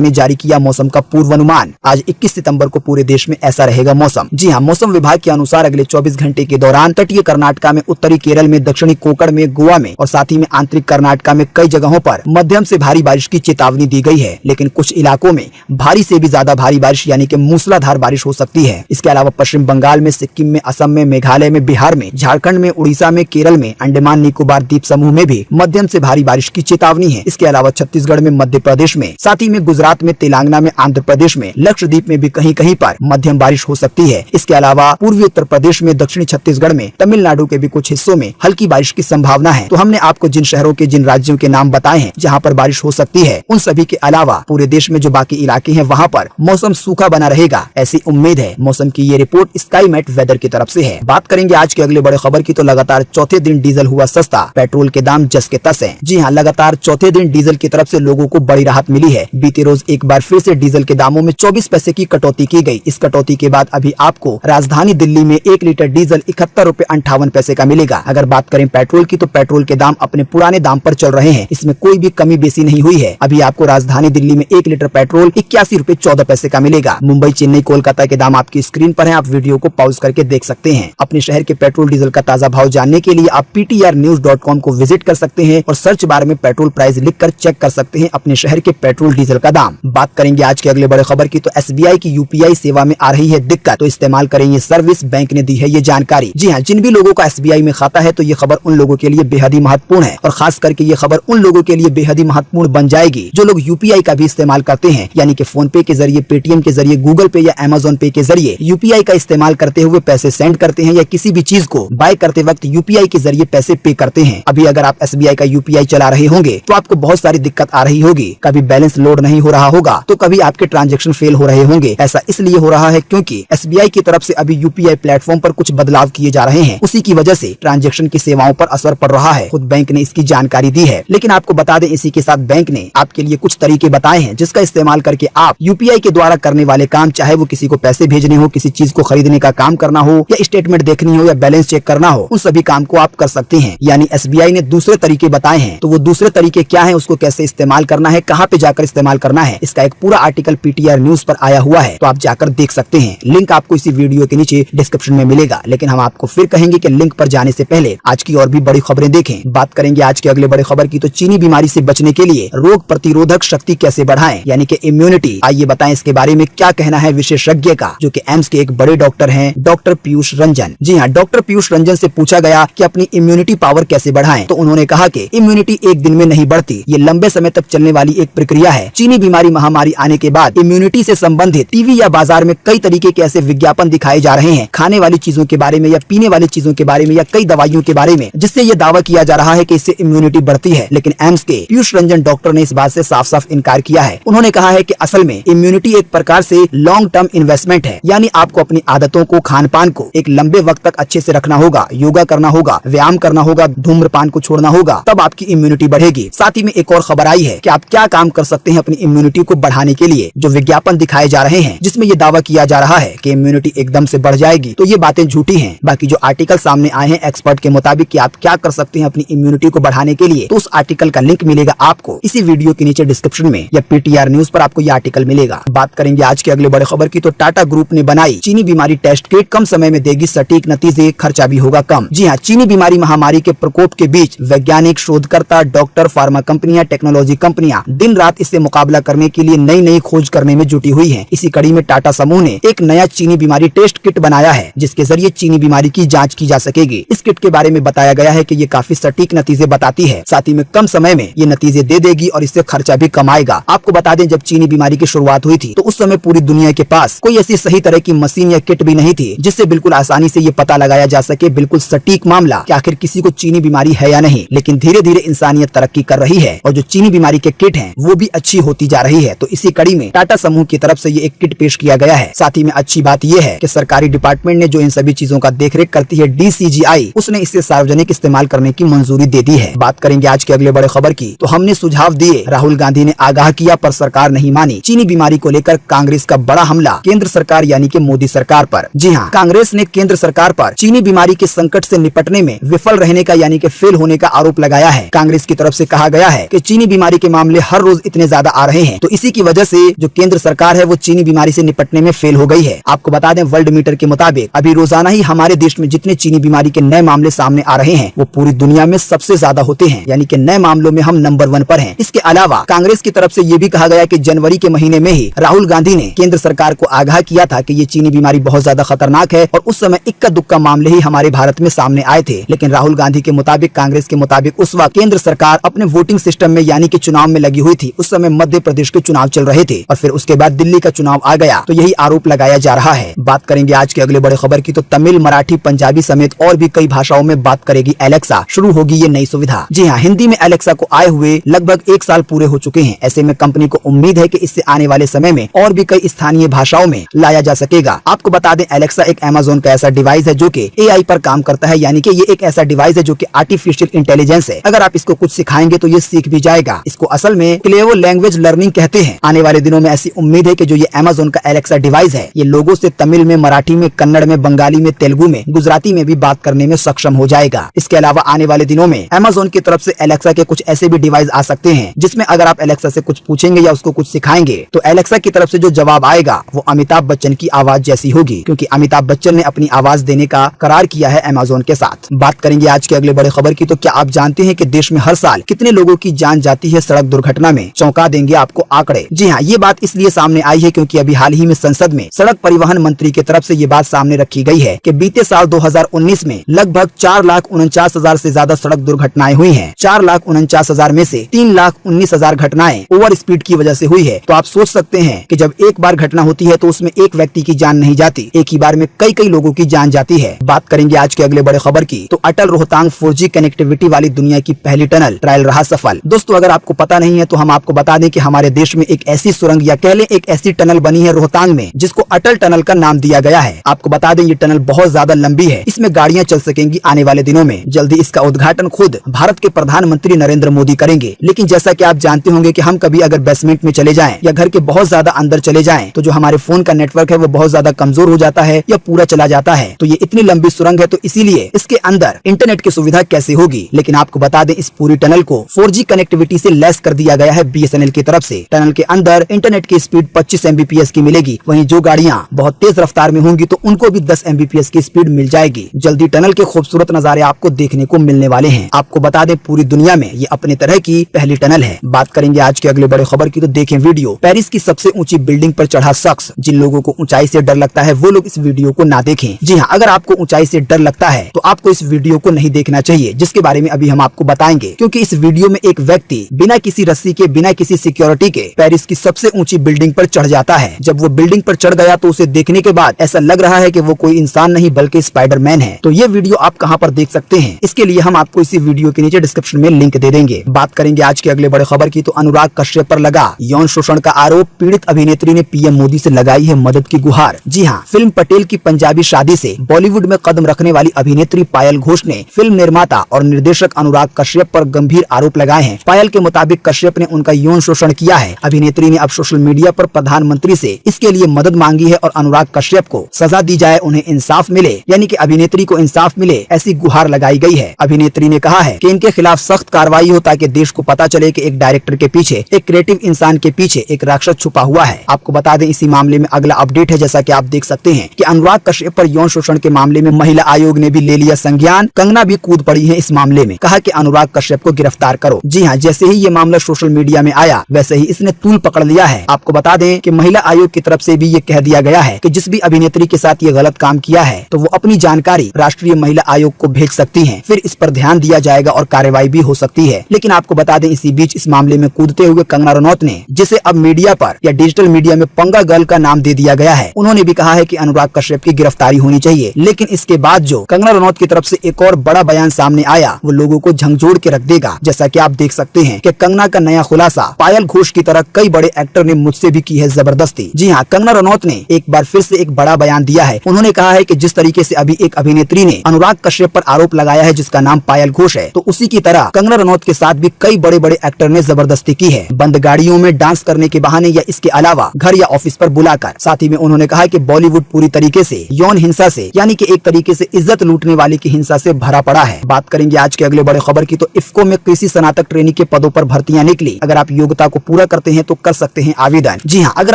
ने जारी किया मौसम का पूर्वानुमान। आज 21 सितंबर को पूरे देश में ऐसा रहेगा मौसम। जी हाँ, मौसम विभाग के अनुसार अगले 24 घंटे के दौरान तटीय कर्नाटका में, उत्तरी केरल में, दक्षिणी कोंकण में, गोवा में और साथ ही में आंतरिक कर्नाटका में कई जगहों पर मध्यम से भारी बारिश की चेतावनी दी गई है, लेकिन कुछ इलाकों में भारी से भी ज्यादा भारी बारिश यानी कि मूसलाधार बारिश हो सकती है। इसके अलावा पश्चिम बंगाल में, सिक्किम में, असम में, मेघालय में, बिहार में, झारखंड में, उड़ीसा में, केरल में, अंडमान निकोबार द्वीप समूह में भी मध्यम से भारी बारिश की चेतावनी है। इसके अलावा छत्तीसगढ़ में, मध्य प्रदेश में, साथ ही में गुजरात में, तेलंगाना में, आंध्र प्रदेश में, लक्षद्वीप में भी कहीं कहीं पर मध्यम बारिश हो सकती है। इसके अलावा पूर्वी उत्तर प्रदेश में, दक्षिणी छत्तीसगढ़ में, तमिलनाडु के भी कुछ हिस्सों में हल्की बारिश की संभावना है। तो हमने आपको जिन शहरों के, जिन राज्यों के नाम बताए हैं जहाँ पर बारिश हो सकती है, उन सभी के अलावा पूरे देश में जो बाकी इलाके हैं वहाँ पर मौसम सूखा बना रहेगा, ऐसी उम्मीद है। मौसम की ये रिपोर्ट स्काईमेट वेदर की तरफ से है। बात करेंगे आज के अगले बड़े खबर की, तो लगातार चौथे दिन डीजल हुआ सस्ता, पेट्रोल के दाम जस के तस हैं। जी हाँ, लगातार चौथे दिन डीजल की तरफ से लोगों को बड़ी राहत मिली है। बीते रोज एक बार फिर से डीजल के दामों में 24 पैसे की कटौती की गई। इस कटौती के बाद अभी आपको राजधानी दिल्ली में 1 लीटर डीजल 71 रुपए 58 पैसे का मिलेगा। अगर बात करें पेट्रोल की, तो पेट्रोल के दाम अपने पुराने दाम पर चल रहे हैं, इसमें कोई भी कमी बेसी नहीं हुई है। अभी आपको राजधानी दिल्ली में 1 लीटर पेट्रोल 81 रुपए 14 पैसे का मिलेगा। मुंबई, चेन्नई, कोलकाता के दाम आपकी स्क्रीन पर है, आप वीडियो को पॉज करके देख सकते हैं। अपने शहर के पेट्रोल डीजल का ताजा भाव जानने के लिए आप ptrnews.com को विजिट कर सकते हैं और सर्च बार में पेट्रोल प्राइस लिखकर चेक कर सकते हैं अपने शहर के पेट्रोल डीजल का दाम। बात करेंगे आज के अगले बड़े खबर की, तो SBI की UPI सेवा में आ रही है दिक्कत, तो इस्तेमाल करें ये सर्विस, बैंक ने दी है ये जानकारी। जी हाँ, जिन भी लोगों का SBI में खाता है तो ये खबर उन लोगों के लिए बेहद ही महत्वपूर्ण है और खास करके ये खबर उन लोगों के लिए बेहद ही महत्वपूर्ण बन जाएगी जो लोग UPI का भी इस्तेमाल करते हैं, यानी कि फोन पे के जरिए, पेटीएम के जरिए, गूगल पे या Amazon पे के जरिए UPI का इस्तेमाल करते हुए पैसे सेंड करते हैं या किसी भी चीज को बाय करते वक्त UPI के जरिए पैसे पे करते हैं। अभी अगर आप SBI का UPI चला रहे होंगे तो आपको बहुत सारी दिक्कत आ रही होगी, कभी बैलेंस लोड नहीं हो रहा होगा, तो कभी आपके ट्रांजैक्शन फेल हो रहे होंगे। ऐसा इसलिए हो रहा है क्योंकि SBI की तरफ से अभी UPI प्लेटफॉर्म पर कुछ बदलाव किए जा रहे हैं, उसी की वजह से ट्रांजैक्शन की सेवाओं पर असर पड़ रहा है। खुद बैंक ने इसकी जानकारी दी है, लेकिन आपको बता दें इसी के साथ बैंक ने आपके लिए कुछ तरीके बताए हैं जिसका इस्तेमाल करके आप UPI के द्वारा करने वाले काम, चाहे वो किसी को पैसे भेजने हो, किसी चीज को खरीदने का काम करना हो या स्टेटमेंट देखनी हो या बैलेंस चेक करना हो, उन सभी काम को आप कर सकते हैं। यानी SBI ने दूसरे तरीके बताए हैं, तो वो दूसरे तरीके क्या हैं, उसको कैसे इस्तेमाल करना है, कहाँ पे जाकर इस्तेमाल करना है, इसका एक पूरा आर्टिकल PTR न्यूज पर आया हुआ है, तो आप जाकर देख सकते हैं। लिंक आपको इसी वीडियो के नीचे डिस्क्रिप्शन में मिलेगा। लेकिन हम आपको फिर कहेंगे कि लिंक पर जाने से पहले आज की और भी बड़ी खबरें देखें। बात करेंगे आज के अगले बड़े खबर की, तो चीनी बीमारी से बचने के लिए रोग प्रतिरोधक शक्ति कैसे बढ़ाएं, यानी कि इम्यूनिटी। आइए बताएं इसके बारे में क्या कहना है विशेषज्ञ का, जो कि एम्स के एक बड़े डॉक्टर हैं, डॉक्टर पीयूष रंजन। जी हाँ, डॉक्टर पीयूष रंजन से पूछा गया कि अपनी इम्यूनिटी पावर कैसे बढ़ाएं, तो उन्होंने कहा कि इम्यूनिटी एक दिन में नहीं बढ़ती, ये लंबे समय तक चलने वाली एक प्रक्रिया है। चीनी बीमारी महामारी आने के बाद इम्यूनिटी से संबंधित टीवी या बाजार में कई तरीके के ऐसे विज्ञापन दिखाए जा रहे हैं, खाने वाली चीजों के बारे में या पीने वाली चीजों के बारे में या कई दवाइयों के बारे में, जिससे ये दावा किया जा रहा है कि इससे इम्यूनिटी बढ़ती है। लेकिन एम्स के पीयूष रंजन डॉक्टर ने इस बात से साफ साफ इनकार किया है। उन्होंने कहा है कि असल में इम्यूनिटी एक प्रकार से लॉन्ग टर्म इन्वेस्टमेंट है, यानी आपको अपनी आदतों को, खान पान को एक लंबे वक्त तक अच्छे से रखना होगा, योगा करना होगा, व्यायाम करना होगा, धूम्रपान को छोड़ना होगा, तब आपकी इम्यूनिटी बढ़ेगी। साथ ही में एक और खबर आई है कि आप क्या काम कर सकते हैं अपनी इम्यूनिटी को बढ़ाने के लिए। जो विज्ञापन दिखाए जा रहे हैं जिसमें ये दावा किया जा रहा है कि इम्यूनिटी एकदम से बढ़ जाएगी, तो ये बातें झूठी हैं। बाकी जो आर्टिकल सामने आए हैं एक्सपर्ट के मुताबिक कि आप क्या कर सकते हैं अपनी इम्यूनिटी को बढ़ाने के लिए, तो उस आर्टिकल का लिंक मिलेगा आपको इसी वीडियो के नीचे डिस्क्रिप्शन में या PTR न्यूज पर आपको ये आर्टिकल मिलेगा। बात करेंगे आज के अगले बड़े खबर की, तो टाटा ग्रुप ने बनाई चीनी बीमारी टेस्ट किट, कम समय में देगी सटीक नतीजे, खर्चा भी होगा कम। जी हाँ, चीनी बीमारी महामारी के प्रकोप के बीच वैज्ञानिक, शोधकर्ता, डॉक्टर, फार्मा कंपनियां, टेक्नोलॉजी कंपनियां दिन रात इससे मुकाबला करने के लिए नई नई खोज करने में जुटी हुई हैं। इसी कड़ी में टाटा समूह ने एक नया चीनी बीमारी टेस्ट किट बनाया है, जिसके जरिए चीनी बीमारी की जांच की जा सकेगी। इस किट के बारे में बताया गया है कि ये काफी सटीक नतीजे बताती है, साथ ही में कम समय में ये नतीजे दे देगी और इससे खर्चा भी कम आएगा। आपको बता दें, जब चीनी बीमारी की शुरुआत हुई थी तो उस समय पूरी दुनिया के पास कोई ऐसी सही तरह की मशीन या किट भी नहीं थी जिससे बिल्कुल आसानी से ये पता लगाया जा सके, बिल्कुल सटीक मामला कि आखिर किसी को चीनी बीमारी है या नहीं। लेकिन धीरे धीरे इंसानियत तरक्की कर रही है और जो चीनी बीमारी के किट हैं वो भी अच्छी होती होती जा रही है। तो इसी कड़ी में टाटा समूह की तरफ से ये एक किट पेश किया गया है। साथ ही में अच्छी बात यह है कि सरकारी डिपार्टमेंट ने जो इन सभी चीजों का देखरेख करती है DCGI, उसने इसे सार्वजनिक इस्तेमाल करने की मंजूरी दे दी है। बात करेंगे आज के अगले बड़े खबर की, तो हमने सुझाव दिए, राहुल गांधी ने आगाह किया पर सरकार नहीं मानी। चीनी बीमारी को लेकर कांग्रेस का बड़ा हमला केंद्र सरकार यानी कि मोदी सरकार पर। जी हाँ, कांग्रेस ने केंद्र सरकार पर चीनी बीमारी के संकट से निपटने में विफल रहने का यानी कि फेल होने का आरोप लगाया है। कांग्रेस की तरफ से कहा गया है कि चीनी बीमारी के मामले हर रोज इतने ज्यादा आ रहे हैं, तो इसी की वजह से जो केंद्र सरकार है वो चीनी बीमारी से निपटने में फेल हो गई है। आपको बता दें, वर्ल्ड मीटर के मुताबिक अभी रोजाना ही हमारे देश में जितने चीनी बीमारी के नए मामले सामने आ रहे हैं वो पूरी दुनिया में सबसे ज्यादा होते हैं, यानी कि नए मामलों में हम नंबर 1 पर हैं। इसके अलावा कांग्रेस की तरफ से ये भी कहा गया कि जनवरी के महीने में ही राहुल गांधी ने केंद्र सरकार को आगाह किया था कि ये चीनी बीमारी बहुत ज्यादा खतरनाक है और उस समय इक्का दुक्का मामले ही हमारे भारत में सामने आए थे। लेकिन राहुल गांधी के मुताबिक, कांग्रेस के मुताबिक उस वक्त केंद्र सरकार अपने वोटिंग सिस्टम में यानी कि चुनाव में लगी हुई थी। उस समय मध्य प्रदेश के चुनाव चल रहे थे और फिर उसके बाद दिल्ली का चुनाव आ गया, तो यही आरोप लगाया जा रहा है। बात करेंगे आज के अगले बड़े खबर की, तो तमिल, मराठी, पंजाबी समेत और भी कई भाषाओं में बात करेगी एलेक्सा। शुरू होगी ये नई सुविधा। जी हाँ, हिंदी में एलेक्सा को आए हुए लगभग 1 साल पूरे हो चुके हैं। ऐसे में कंपनी को उम्मीद है कि इससे आने वाले समय में और भी कई स्थानीय भाषाओं में लाया जा सकेगा। आपको बता दें, एलेक्सा एक अमेज़न का ऐसा डिवाइस है जो कि AI पर काम करता है, यानी कि ये एक ऐसा डिवाइस है जो कि आर्टिफिशियल इंटेलिजेंस है। अगर आप इसको कुछ सिखाएंगे तो ये सीख भी जाएगा। इसको असल में क्लेवो लैंग्वेज लर्निंग कहते हैं। आने वाले दिनों में ऐसी उम्मीद है कि जो ये अमेज़न का एलेक्सा डिवाइस है ये लोगों से तमिल में, मराठी में, कन्नड़ में, बंगाली में, तेलुगु में, गुजराती में भी बात करने में सक्षम हो जाएगा। इसके अलावा आने वाले दिनों में अमेज़न की तरफ से एलेक्सा के कुछ ऐसे भी डिवाइस आ सकते हैं जिसमें अगर आप एलेक्सा से कुछ पूछेंगे या उसको कुछ सिखाएंगे तो एलेक्सा की तरफ से जो जवाब आएगा वो अमिताभ बच्चन की आवाज जैसी होगी, क्योंकि अमिताभ बच्चन ने अपनी आवाज देने का करार किया है अमेज़न के साथ। बात करेंगे आज के अगले बड़े खबर की, तो क्या आप जानते हैं कि देश में हर साल कितने लोगों की जान जाती है सड़क दुर्घटना में? चौंका देंगे आपको आंकड़े। जी हाँ, ये बात इसलिए सामने आई है क्योंकि अभी हाल ही में संसद में सड़क परिवहन मंत्री की तरफ से ये बात सामने रखी गई है कि बीते साल 2019 में लगभग 4,49,000 से ज्यादा सड़क दुर्घटनाएं हुई हैं। 4,49,000 में से 3,19,000 घटनाएं ओवर स्पीड की वजह से हुई है। तो आप सोच सकते हैं कि जब एक बार घटना होती है तो उसमें एक व्यक्ति की जान नहीं जाती, एक ही बार में कई लोगों की जान जाती है। बात करेंगे आज के अगले बड़े खबर की, तो अटल रोहतांग 4G कनेक्टिविटी वाली दुनिया की पहली टनल ट्रायल रहा सफल। दोस्तों, अगर आपको पता नहीं है तो हम आपको बता दें कि हमारे देश में एक ऐसी सुरंग या कह लें एक ऐसी टनल बनी है रोहतांग में जिसको अटल टनल का नाम दिया गया है। आपको बता दें ये टनल बहुत ज्यादा लंबी है, इसमें गाड़ियां चल सकेंगी आने वाले दिनों में। जल्दी इसका उद्घाटन खुद भारत के प्रधानमंत्री नरेंद्र मोदी करेंगे। लेकिन जैसा कि आप जानते होंगे कि हम कभी अगर बेसमेंट में चले जाएं या घर के बहुत ज्यादा अंदर चले जाएं तो जो हमारे फोन का नेटवर्क है वो बहुत ज्यादा कमजोर हो जाता है या पूरा चला जाता है। तो ये इतनी लंबी सुरंग है तो इसीलिए इसके अंदर इंटरनेट की सुविधा कैसे होगी। लेकिन आपको बता दें इस पूरी टनल को 4G कनेक्टिविटी से लैस कर दिया गया है BSNL की तरफ से। टनल के अंदर इंटरनेट की स्पीड 25 Mbps की मिलेगी। वहीं जो गाड़ियां बहुत तेज रफ्तार में होंगी तो उनको भी 10 Mbps की स्पीड मिल जाएगी। जल्दी टनल के खूबसूरत नजारे आपको देखने को मिलने वाले हैं। आपको बता दें पूरी दुनिया में ये अपने तरह की पहली टनल है। बात करेंगे आज के अगले बड़े खबर की, तो देखें वीडियो। पेरिस की सबसे ऊंची बिल्डिंग पर चढ़ा शख्स। जिन लोगों को ऊंचाई से डर लगता है वो लोग इस वीडियो को ना देखें। जी हाँ, अगर आपको ऊंचाई से डर लगता है तो आपको इस वीडियो को नहीं देखना चाहिए, जिसके बारे में अभी हम आपको बताएंगे। क्योंकि इस वीडियो में एक व्यक्ति बिना किसी रस्सी के, बिना किसी सिक्योरिटी के पेरिस की सबसे ऊंची बिल्डिंग पर चढ़ जाता है। जब वो बिल्डिंग पर चढ़ गया तो उसे देखने के बाद ऐसा लग रहा है कि वो कोई इंसान नहीं बल्कि स्पाइडरमैन है। तो ये वीडियो आप कहां पर देख सकते हैं, इसके लिए हम आपको इसी वीडियो के नीचे डिस्क्रिप्शन में लिंक दे देंगे। बात करेंगे आज के अगले बड़े खबर की, तो अनुराग कश्यप पर लगा यौन शोषण का आरोप। पीड़ित अभिनेत्री ने PM मोदी से लगाई है मदद की गुहार। जी हाँ, फिल्म पटेल की पंजाबी शादी से बॉलीवुड में कदम रखने वाली अभिनेत्री पायल घोष ने फिल्म निर्माता और निर्देशक अनुराग कश्यप पर गंभीर आरोप लगाए हैं। पायल के मुताबिक कश्यप ने उनका यौन शोषण किया है। अभिनेत्री ने अब सोशल मीडिया पर प्रधानमंत्री से इसके लिए मदद मांगी है और अनुराग कश्यप को सजा दी जाए, उन्हें इंसाफ मिले, यानी कि अभिनेत्री को इंसाफ मिले, ऐसी गुहार लगाई गई है। अभिनेत्री ने कहा है कि इनके खिलाफ सख्त कार्रवाई हो ताकि देश को पता चले कि एक डायरेक्टर के पीछे, एक क्रिएटिव इंसान के पीछे एक राक्षस छुपा हुआ है। आपको बता दें इसी मामले में अगला अपडेट है। जैसा कि आप देख सकते हैं कि अनुराग कश्यप पर यौन शोषण के मामले में महिला आयोग ने भी ले लिया संज्ञान। कंगना भी कूद पड़ी है इस मामले में, कहा कि अनुराग कश्यप को गिरफ्तार करो। जी हाँ, जैसे ही ये मामला सोशल मीडिया में आया वैसे ही इसने तूल पकड़ लिया है। आपको बता दें कि महिला आयोग की तरफ से भी ये कह दिया गया है कि जिस भी अभिनेत्री के साथ ये गलत काम किया है तो वो अपनी जानकारी राष्ट्रीय महिला आयोग को भेज सकती हैं, फिर इस पर ध्यान दिया जाएगा और कार्रवाई भी हो सकती है। लेकिन आपको बता दें इसी बीच इस मामले में कूदते हुए कंगना रनौत ने, जिसे अब मीडिया पर या डिजिटल मीडिया में पंगा गर्ल का नाम दे दिया गया है, उन्होंने भी कहा है कि अनुराग कश्यप की गिरफ्तारी होनी चाहिए। लेकिन इसके बाद जो कंगना रनौत की तरफ से एक और बड़ा बयान सामने आया वो लोगों को झंझोड़ के रख देगा। जैसा कि आप देख सकते हैं कि कंगना का नया खुलासा पायल पायल घोष की तरह कई बड़े एक्टर ने मुझसे भी की है जबरदस्ती। जी हाँ, कंगना रनौत ने एक बार फिर से एक बड़ा बयान दिया है। उन्होंने कहा है कि जिस तरीके से अभी एक अभिनेत्री ने अनुराग कश्यप पर आरोप लगाया है जिसका नाम पायल घोष है, तो उसी की तरह कंगना रनौत के साथ भी कई बड़े बड़े एक्टर ने जबरदस्ती की है, बंद गाड़ियों में डांस करने के बहाने या इसके अलावा घर या ऑफिस पर बुलाकर। साथ ही में उन्होंने कहा कि बॉलीवुड पूरी तरीके से यौन हिंसा से यानी कि एक तरीके से इज्जत लूटने वाले की हिंसा से भरा पड़ा है। बात करेंगे आज के अगले बड़े खबर की, तो इफ्को में कृषि स्नातक ट्रेनी के पदों पर भर्तियां निकली। अगर आप योग्यता को पूरा करते हैं तो कर सकते हैं आवेदन। जी हाँ, अगर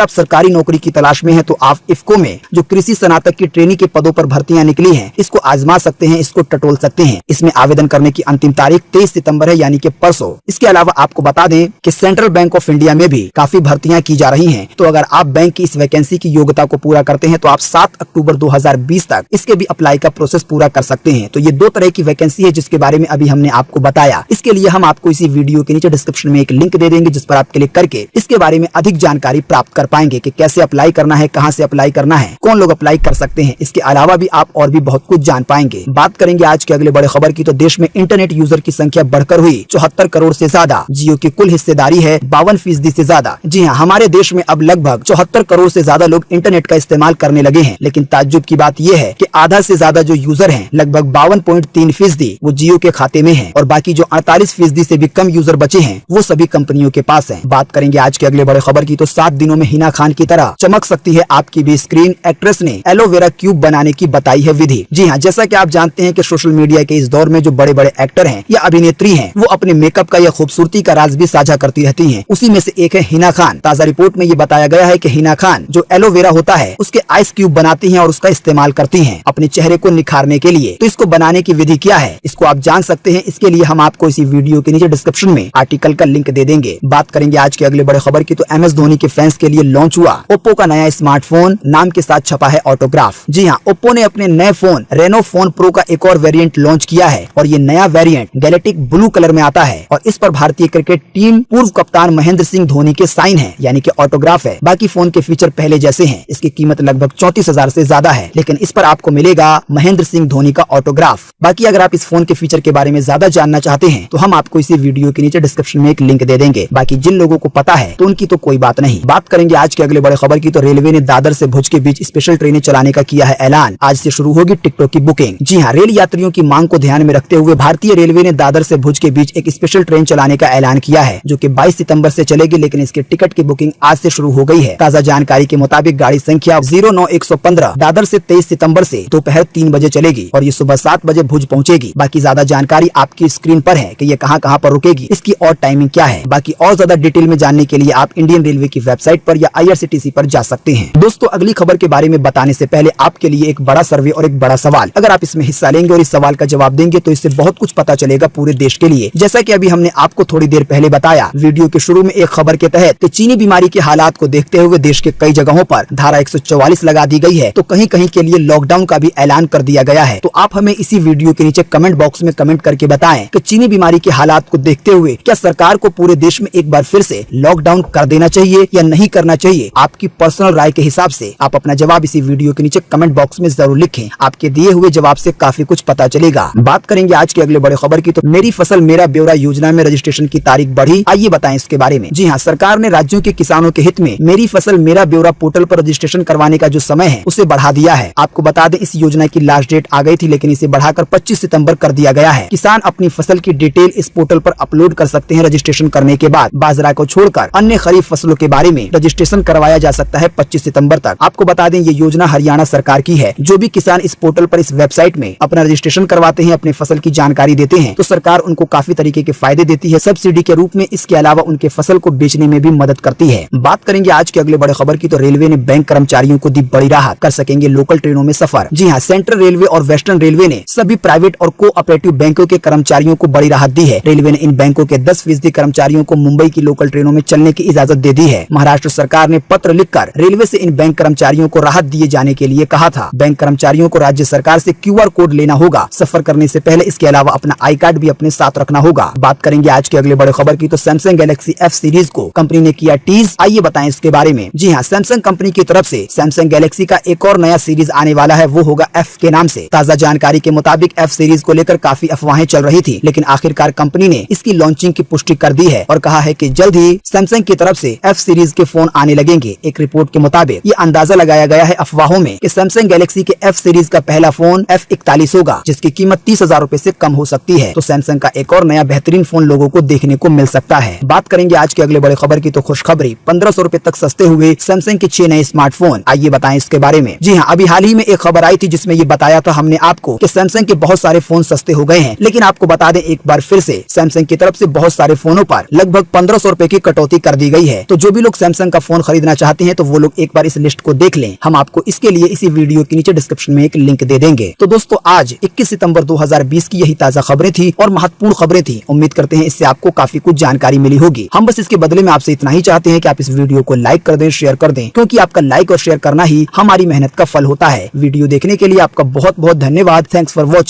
आप सरकारी नौकरी की तलाश में हैं तो आप इफ्को में जो कृषि स्नातक की ट्रेनी के पदों पर भर्तियां निकली हैं, इसको आजमा सकते हैं, इसको टटोल सकते हैं। इसमें आवेदन करने की अंतिम तारीख 23 सितंबर है, यानी कि परसों। इसके अलावा आपको बता दें कि सेंट्रल बैंक ऑफ इंडिया में भी काफी भर्तियां की जा रही हैं। तो अगर आप बैंक की इस वैकेंसी की योग्यता को पूरा करते हैं तो आप 7 अक्टूबर 2020 तक इसके भी अप्लाई का प्रोसेस पूरा कर सकते हैं। तो ये 2 तरह की वैकेंसी है जिसके बारे में अभी हमने आपको बताया। इसके लिए हम आपको इसी वीडियो के नीचे डिस्क्रिप्शन में एक लिंक दे देंगे जिस पर आप क्लिक करके इसके बारे में अधिक जानकारी प्राप्त कर पाएंगे कि कैसे अप्लाई करना है, कहां से अप्लाई करना है, कौन लोग अप्लाई कर सकते हैं। इसके अलावा भी आप और भी बहुत कुछ जान पाएंगे। बात करेंगे आज के अगले बड़े खबर की, तो देश में इंटरनेट यूजर की संख्या बढ़कर हुई 74 करोड़ से ज्यादा। जियो की कुल हिस्सेदारी है 52% से ज्यादा। जी हाँ, हमारे देश में अब लगभग 74 करोड़ से ज्यादा लोग इंटरनेट का इस्तेमाल करने लगे हैं। लेकिन ताज्जुब की बात यह है कि आधा से ज्यादा जो यूजर हैं, लगभग 52.3% वो जियो के खाते में है और बाकी जो 48% से भी कम यूजर बचे हैं वो सभी कंपनियों के पास है। बात करेंगे आज के अगले बड़े खबर की, तो 7 दिनों में हिना खान की तरह चमक सकती है आपकी भी स्क्रीन। एक्ट्रेस ने एलोवेरा क्यूब बनाने की बताई है विधि। जी हाँ, जैसा कि आप जानते हैं कि सोशल मीडिया के इस दौर में जो बड़े बड़े एक्टर हैं या अभिनेत्री हैं वो अपने मेकअप का या खूबसूरती का राज भी साझा करती रहती हैं। उसी में से एक है हिना खान। ताजा रिपोर्ट में ये बताया गया है कि हिना खान जो एलोवेरा होता है उसके आइस क्यूब बनाती हैं और उसका इस्तेमाल करती हैं अपने चेहरे को निखारने के लिए। तो इसको बनाने की विधि क्या है इसको आप जान सकते हैं। इसके लिए हम आपको इसी वीडियो के नीचे डिस्क्रिप्शन में आर्टिकल का लिंक दे देंगे। बात करेंगे आज के अगले बड़े खबर की, तो MS धोनी के फैंस के लिए लॉन्च हुआ ओप्पो का नया स्मार्टफोन। नाम के साथ छपा है ऑटोग्राफ। जी हाँ, ओप्पो ने अपने नए फोन रेनो फोन प्रो का एक और वेरिएंट लॉन्च किया है और ये नया वेरिएंट गैलेक्टिक ब्लू कलर में आता है और इस पर भारतीय क्रिकेट टीम पूर्व कप्तान महेंद्र सिंह धोनी के साइन है, यानी कि ऑटोग्राफ है। बाकी फोन के फीचर पहले जैसे हैं। इसकी कीमत लगभग 34,000 से ज्यादा है, लेकिन इस पर आपको मिलेगा महेंद्र सिंह धोनी का ऑटोग्राफ। बाकी अगर आप इस फोन के फीचर के बारे में ज्यादा जानना चाहते हैं तो हम आपको इसी वीडियो के नीचे डिस्क्रिप्शन में एक लिंक दे देंगे। बाकी जिन लोगों को पता है तो उनकी तो कोई बात नहीं। बात करेंगे आज के अगले बड़े खबर की, तो रेलवे ने दादर से भुज के बीच स्पेशल ट्रेनें चलाने का किया है ऐलान। आज से शुरू होगी टिकटों की बुकिंग। जी हाँ, रेल यात्रियों की मांग को ध्यान में रखते हुए भारतीय रेलवे ने दादर से भुज के बीच एक स्पेशल ट्रेन चलाने का ऐलान किया है जो कि 22 सितंबर से चलेगी, लेकिन इसके टिकट की बुकिंग आज से शुरू हो गई है। ताजा जानकारी के मुताबिक गाड़ी संख्या 09115 दादर से 23 सितंबर से दोपहर 3 बजे चलेगी और ये सुबह 7 बजे भुज पहुंचेगी। बाकी ज्यादा जानकारी आपकी स्क्रीन पर है कि ये कहां पर रुकेगी, इसकी और टाइमिंग क्या है। बाकी और ज्यादा डिटेल में जानने के लिए आप इंडियन रेलवे की वेबसाइट पर या IRCTC पर जा सकते हैं। दोस्तों, अगली खबर के बारे में बताने से पहले आपके लिए एक बड़ा सर्वे और एक बड़ा सवाल। अगर आप इसमें हिस्सा लेंगे और इस सवाल का जवाब देंगे तो इससे बहुत कुछ पता चलेगा पूरे देश के लिए। जैसा कि अभी हमने आपको थोड़ी देर पहले बताया वीडियो के शुरू में एक खबर के तहत कि चीनी बीमारी के हालात को देखते हुए देश के कई जगहों पर धारा 144 लगा दी गई है, तो कहीं कहीं के लिए लॉकडाउन का भी ऐलान कर दिया गया है। तो आप हमें इसी वीडियो के नीचे कमेंट बॉक्स में कमेंट करके बताएं कि चीनी बीमारी के हालात को देखते हुए क्या सरकार को पूरे देश में एक बार फिर से लॉकडाउन कर देना चाहिए या नहीं करना चाहिए। आपकी पर्सनल राय के हिसाब से आप अपना जवाब इसी वीडियो के नीचे कमेंट बॉक्स में जरूर लिखें। आपके दिए हुए जवाब से काफी कुछ पता चलेगा। बात करेंगे आज के अगले बड़े खबर की, तो मेरी फसल मेरा ब्यौरा योजना में रजिस्ट्रेशन की तारीख बढ़ी। आइए बताएं इसके बारे में। जी हाँ, सरकार ने राज्यों के किसानों के हित में मेरी फसल मेरा ब्यौरा पोर्टल पर रजिस्ट्रेशन करवाने का जो समय है उसे बढ़ा दिया है। आपको बता दें इस योजना की लास्ट डेट आ गई थी, लेकिन इसे बढ़ाकर 25 सितंबर कर दिया गया है। किसान अपनी फसल की डिटेल इस पोर्टल पर अपलोड कर सकते हैं। रजिस्ट्रेशन करने के बाद बाजरा को छोड़कर अन्य खरीफ फसलों के बारे में रजिस्ट्रेशन करवाया जा सकता है 25 सितंबर तक। आपको बता दें ये योजना हरियाणा सरकार की है। जो भी किसान इस पोर्टल पर इस वेबसाइट में अपना रजिस्ट्रेशन करवाते हैं, अपने फसल की जानकारी देते हैं, तो सरकार उनको काफी तरीके के फायदे देती है सब्सिडी के रूप में। इसके अलावा उनके फसल को बेचने में भी मदद करती है। बात करेंगे आज के अगले बड़े खबर की, तो रेलवे ने बैंक कर्मचारियों को दी बड़ी राहत। कर सकेंगे लोकल ट्रेनों में सफर। जी हाँ, सेंट्रल रेलवे और वेस्टर्न रेलवे ने सभी प्राइवेट और कोऑपरेटिव बैंकों के कर्मचारियों को बड़ी राहत दी है। रेलवे ने इन बैंकों के 10% कर्मचारियों को मुंबई की लोकल ट्रेनों में चलने की इजाजत दे दी है। महाराष्ट्र सरकार ने पत्र लिखकर रेलवे से इन बैंक कर्मचारियों को राहत दिए जाने के लिए कहा था। बैंक कर्मचारियों को राज्य सरकार से QR कोड लेना होगा सफर करने से पहले। इसके अलावा अपना आई कार्ड भी अपने साथ रखना होगा। बात करेंगे आज के अगले बड़े खबर की, तो सैमसंग गैलेक्सी F सीरीज को कंपनी ने किया टीज। आइए बताएं इसके बारे में। जी हाँ, सैमसंग कंपनी की तरफ से सैमसंग गैलेक्सी का एक और नया सीरीज आने वाला है, वो होगा F के नाम से। ताजा जानकारी के मुताबिक F सीरीज को लेकर काफी अफवाहें चल रही थी, लेकिन आखिरकार कंपनी ने इसकी लॉन्चिंग की पुष्टि कर दी है और कहा है कि जल्द ही सैमसंग की तरफ से F सीरीज के फोन आने लगेंगे। एक रिपोर्ट के मुताबिक ये अंदाजा लगाया गया है अफवाहों में कि सैमसंग गैलेक्सी के F सीरीज का पहला फोन F41 होगा, जिसकी कीमत 30,000 रूपए से कम हो सकती है। तो सैमसंग का एक और नया बेहतरीन फोन लोगों को देखने को मिल सकता है। बात करेंगे आज के अगले बड़े खबर की, तो खुशखबरी 1500 रूपए तक सस्ते हुए सैमसंग के 6 नए स्मार्टफोन। आइए बताएं इसके बारे में। जी हाँ, अभी हाल ही में एक खबर आई थी जिसमें ये बताया था हमने आपको कि सैमसंग के बहुत सारे फोन सस्ते हो गए हैं। लेकिन आपको बता दें एक बार फिर से, सैमसंग की तरफ से बहुत सारे फोनों पर लगभग 1500 रूपए की कटौती कर दी गई है। तो जो भी लोग सैमसंग का फोन खरीदना चाहते हैं तो वो लोग एक बार इस लिस्ट को देख लें। हम आपको इसके लिए इसी वीडियो के नीचे डिस्क्रिप्शन में एक लिंक दे देंगे। तो दोस्तों, आज 21 सितंबर 2020 की यही ताजा खबरें थी और महत्वपूर्ण खबरें थी। उम्मीद करते हैं इससे आपको काफी कुछ जानकारी मिली होगी। हम बस इसके बदले में आपसे इतना ही चाहते हैं कि आप इस वीडियो को लाइक कर दें, शेयर कर दें, क्योंकि आपका लाइक और शेयर करना ही हमारी मेहनत का फल होता है। वीडियो देखने के लिए आपका बहुत बहुत धन्यवाद। Thanks for watching.